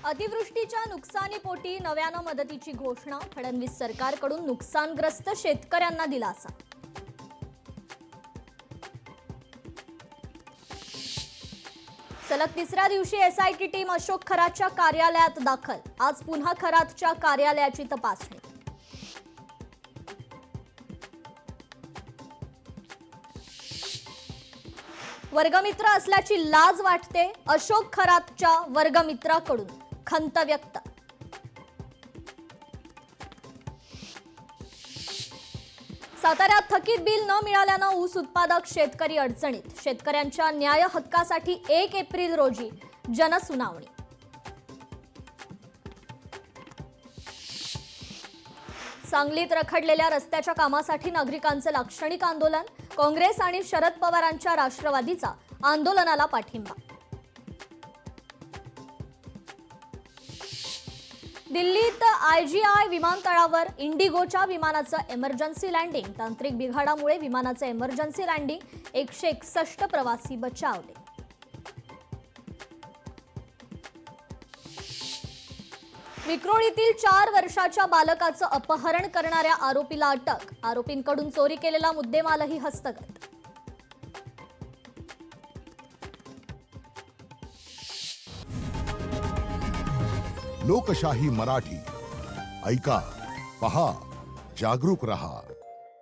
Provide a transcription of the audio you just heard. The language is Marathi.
अतिवृष्टीच्या नुकसानीपोटी नव्यानं मदतीची घोषणा. फडणवीस सरकारकडून नुकसानग्रस्त शेतकऱ्यांना दिलासा. सलग तिसऱ्या दिवशी एसआयटी टीम अशोक खरातच्या कार्यालयात दाखल. आज पुन्हा खरातच्या कार्यालयाची तपासणी. वर्गमित्र असल्याची लाज वाटते. अशोक खरातच्या वर्गमित्राकडून खंत व्यक्त. साताऱ्यात थकीत बिल न मिळाल्यानं ऊस उत्पादक शेतकरी अडचणीत. शेतकऱ्यांच्या न्याय हक्कासाठी 1 एप्रिल रोजी जनसुनावणी. सांगलीत रखडलेल्या रस्त्याच्या कामासाठी नागरिकांचे लाक्षणिक आंदोलन. काँग्रेस आणि शरद पवारांच्या राष्ट्रवादीचा आंदोलनाला पाठिंबा. दिल्लीत आयजीआय विमानतळावर इंडिगोच्या विमानाचं एमर्जन्सी लँडिंग. तांत्रिक बिघाडामुळे विमानाचं एमर्जन्सी लँडिंग. 161 प्रवासी बचावले. विक्रोळीतील 4 वर्षाच्या बालकाचं अपहरण करणाऱ्या आरोपीला अटक. आरोपींकडून चोरी केलेला मुद्देमालही हस्तगत. लोकशाही मराठी ऐका, पहा, जागरूक रहा.